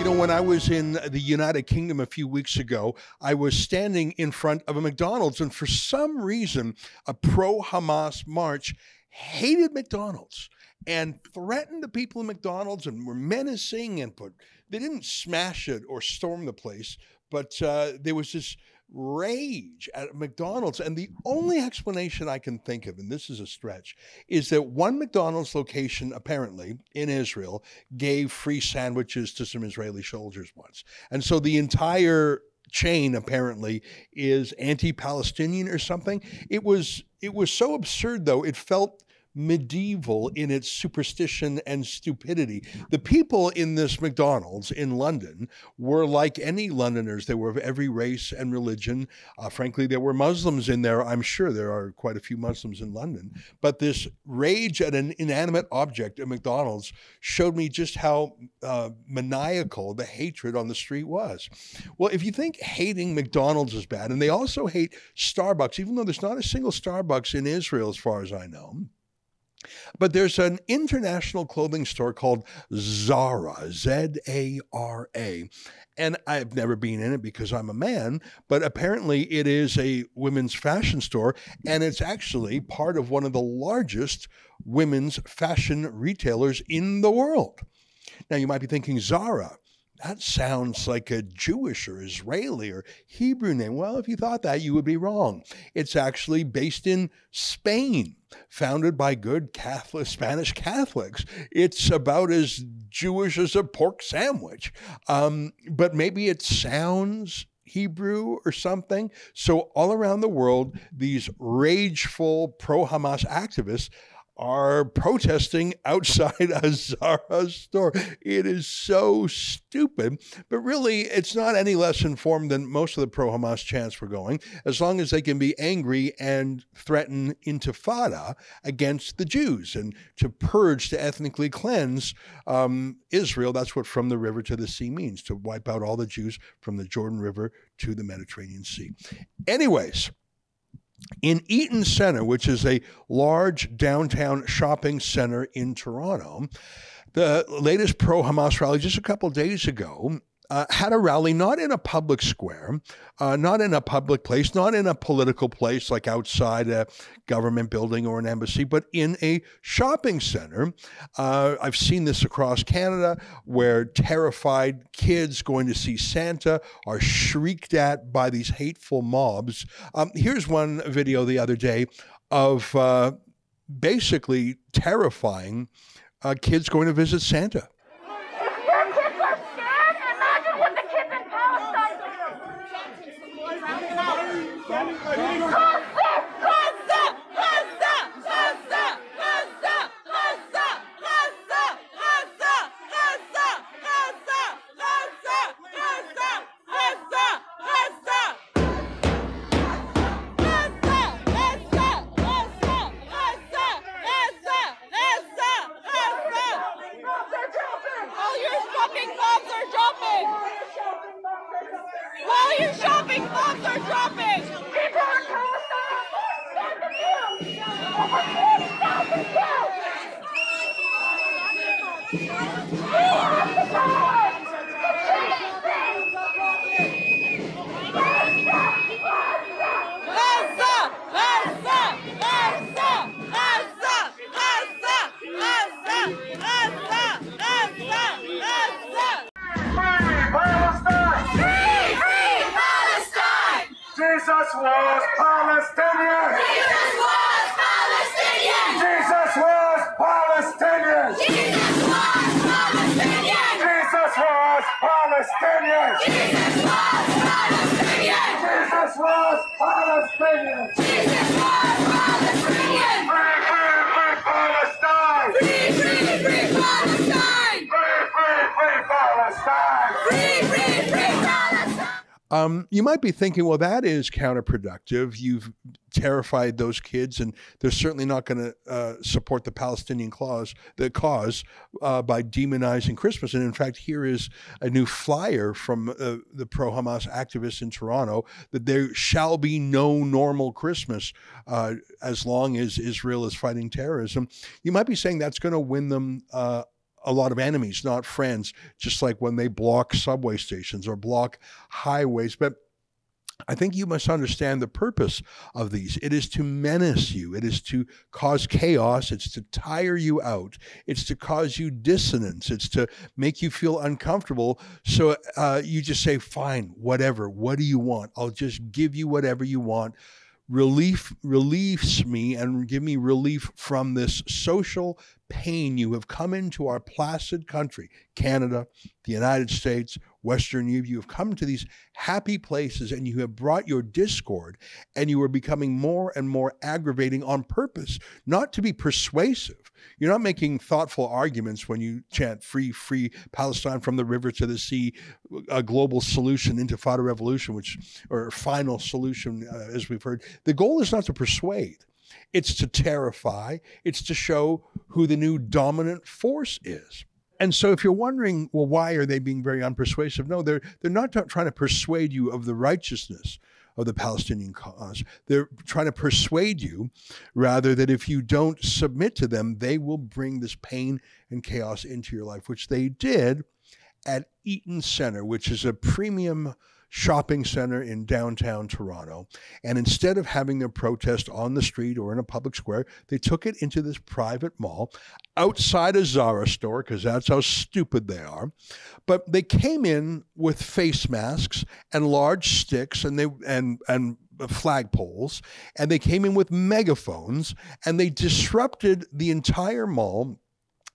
You know, when I was in the United Kingdom a few weeks ago, I was standing in front of a McDonald's, and for some reason, a pro-Hamas march hated McDonald's and threatened the people in McDonald's and were menacing and they didn't smash it or storm the place, but there was this rage at McDonald's. And the only explanation I can think of, and this is a stretch, is that one McDonald's location, apparently in Israel, gave free sandwiches to some Israeli soldiers once. And so the entire chain apparently is anti-Palestinian or something. It was so absurd, though. It felt medieval in its superstition and stupidity. The people in this McDonald's in London were like any Londoners. They were of every race and religion. Frankly, there were Muslims in there. I'm sure there are quite a few Muslims in London. But this rage at an inanimate object at McDonald's showed me just how maniacal the hatred on the street was. Well, if you think hating McDonald's is bad, and they also hate Starbucks, even though there's not a single Starbucks in Israel as far as I know, but there's an international clothing store called Zara, Z-A-R-A. And I've never been in it because I'm a man, but apparently it is a women's fashion store, and it's actually part of one of the largest women's fashion retailers in the world. Now, you might be thinking, Zara, that sounds like a Jewish or Israeli or Hebrew name. Well, if you thought that, you would be wrong. It's actually based in Spain, founded by good Spanish Catholics. It's about as Jewish as a pork sandwich. But maybe it sounds Hebrew or something. So all around the world, these rageful pro-Hamas activists are protesting outside a Zara store. It is so stupid, but really it's not any less informed than most of the pro-Hamas chants were going, as long as they can be angry and threaten intifada against the Jews and to purge, to ethnically cleanse Israel. That's what from the river to the sea means, to wipe out all the Jews from the Jordan River to the Mediterranean Sea. Anyways, in Eaton Centre, which is a large downtown shopping center in Toronto, the latest pro-Hamas rally just a couple of days ago had a rally not in a public square, not in a public place, not in a political place like outside a government building or an embassy, but in a shopping center. I've seen this across Canada where terrified kids going to see Santa are shrieked at by these hateful mobs. Here's one video the other day of basically terrifying kids going to visit Santa. Jesus was Palestinian! Jesus was Palestinian! Jesus was Palestinian! Jesus was Palestinian! Jesus was Palestinian! Jesus was Palestinian! Jesus was Palestinian! Jesus was Palestinian! Free, free, free Palestine! Free, free, free Palestine! Free, free, free Palestine! Free, free, free Palestine! You might be thinking, well, that is counterproductive. You've terrified those kids, and they're certainly not going to support the Palestinian cause by demonizing Christmas. And in fact, here is a new flyer from the pro-Hamas activists in Toronto that there shall be no normal Christmas as long as Israel is fighting terrorism. You might be saying that's going to win them a lot of enemies, not friends, just like when they block subway stations or block highways. But I think you must understand the purpose of these. It is to menace you. It is to cause chaos. It's to tire you out. It's to cause you dissonance. It's to make you feel uncomfortable. So you just say, fine, whatever. What do you want? I'll just give you whatever you want. Relieves me and give me relief from this social pain. You have come into our placid country, Canada, the United States, Western Europe. You have come to these happy places and you have brought your discord, and you are becoming more and more aggravating on purpose, not to be persuasive. You're not making thoughtful arguments when you chant free, free Palestine from the river to the sea, a global solution, intifada revolution, or final solution, as we've heard. The goal is not to persuade. It's to terrify. It's to show who the new dominant force is. And so if you're wondering, well, why are they being very unpersuasive? No, they're not trying to persuade you of the righteousness of the Palestinian cause. They're trying to persuade you, rather, that if you don't submit to them, they will bring this pain and chaos into your life, which they did at Eaton Centre, which is a premium shopping center in downtown Toronto. And instead of having their protest on the street or in a public square, they took it into this private mall outside a Zara store, because that's how stupid they are. But they came in with face masks and large sticks and flagpoles, and they came in with megaphones, and they disrupted the entire mall.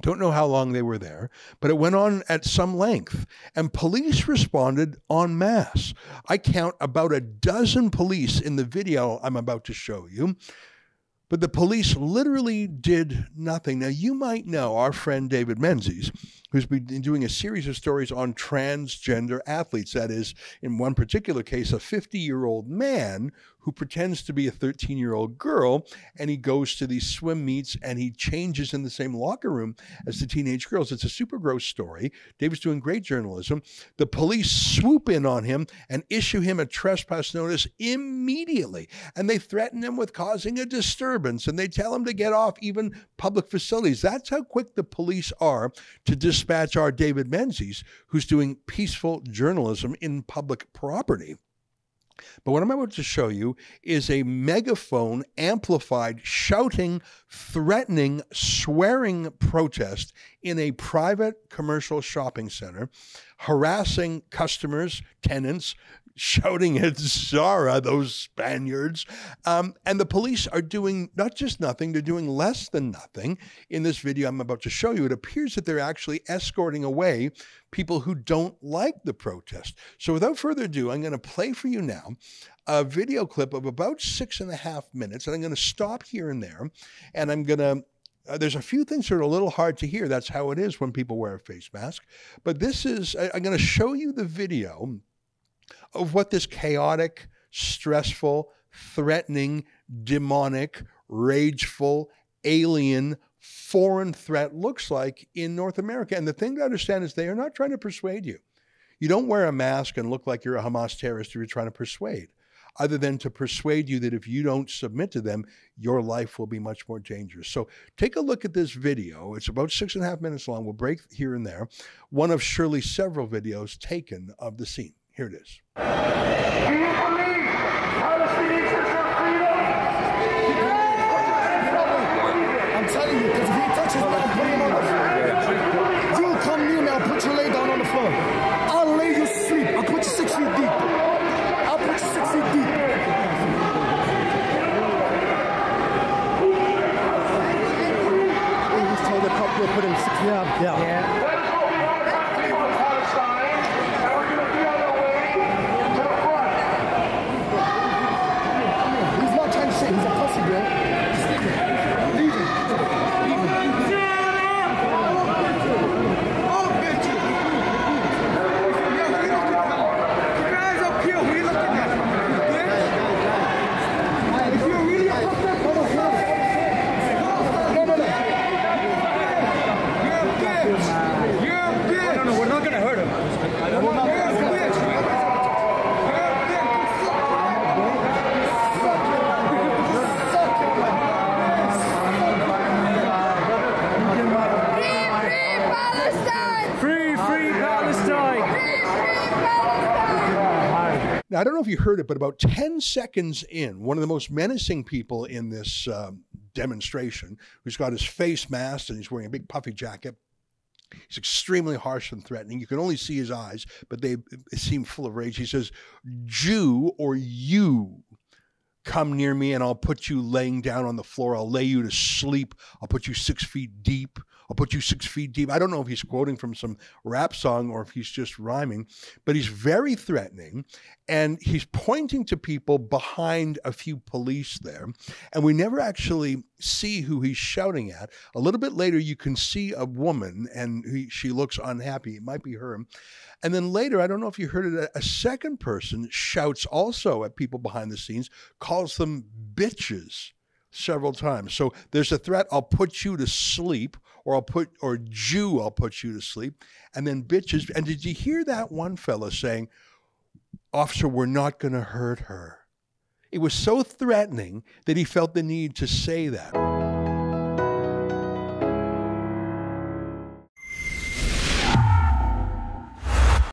Don't know how long they were there, but it went on at some length, and police responded en masse. I count about a dozen police in the video I'm about to show you, but the police literally did nothing. Now, you might know our friend David Menzies, who's been doing a series of stories on transgender athletes. That is, in one particular case, a 50-year-old man who pretends to be a 13-year-old girl, and he goes to these swim meets and he changes in the same locker room as the teenage girls. It's a super gross story. David's doing great journalism. The police swoop in on him and issue him a trespass notice immediately, and they threaten him with causing a disturbance, and they tell him to get off even public facilities. That's how quick the police are to dispatch our David Menzies, who's doing peaceful journalism in public property. But what I'm about to show you is a megaphone amplified, shouting, threatening, swearing protest in a private commercial shopping center, harassing customers, tenants, shouting at Zara, those Spaniards. And the police are doing not just nothing, they're doing less than nothing. In this video I'm about to show you, it appears that they're actually escorting away people who don't like the protest. So without further ado, I'm going to play for you now a video clip of about 6.5 minutes, and I'm going to stop here and there, and I'm going to there's a few things that are a little hard to hear. That's how it is when people wear a face mask. But this is, I'm going to show you the video of what this chaotic, stressful, threatening, demonic, rageful, alien, foreign threat looks like in North America. And the thing to understand is they are not trying to persuade you. You don't wear a mask and look like you're a Hamas terrorist if you're trying to persuade, other than to persuade you that if you don't submit to them, your life will be much more dangerous. So take a look at this video. It's about 6.5 minutes long. We'll break here and there. One of surely several videos taken of the scene. Here it is. Do you believe Palestinians deserve freedom? I'm telling you, because if he touches me, I'll put him on the floor. You come near me, I'll put you lay down on the floor. I'll lay you sleep. I'll put you 6 feet deep. I'll put you 6 feet deep. He just told the cop we'll put him 6 feet. Yeah. Now, I don't know if you heard it, but about 10 seconds in, one of the most menacing people in this demonstration, who's got his face masked and he's wearing a big puffy jacket, he's extremely harsh and threatening. You can only see his eyes, but they seem full of rage. He says, "Jew or you come near me and I'll put you laying down on the floor. I'll lay you to sleep. I'll put you 6 feet deep. I'll put you 6 feet deep." I don't know if he's quoting from some rap song or if he's just rhyming, but he's very threatening and he's pointing to people behind a few police there. And we never actually see who he's shouting at. A little bit later, you can see a woman and she looks unhappy. It might be her. And then later, I don't know if you heard it, a second person shouts also at people behind the scenes, calls them bitches several times. So there's a threat, "I'll put you to sleep," or "Jew, I'll put you to sleep," and then bitches. And did you hear that one fella saying, "Officer, we're not going to hurt her"? It was so threatening that he felt the need to say that.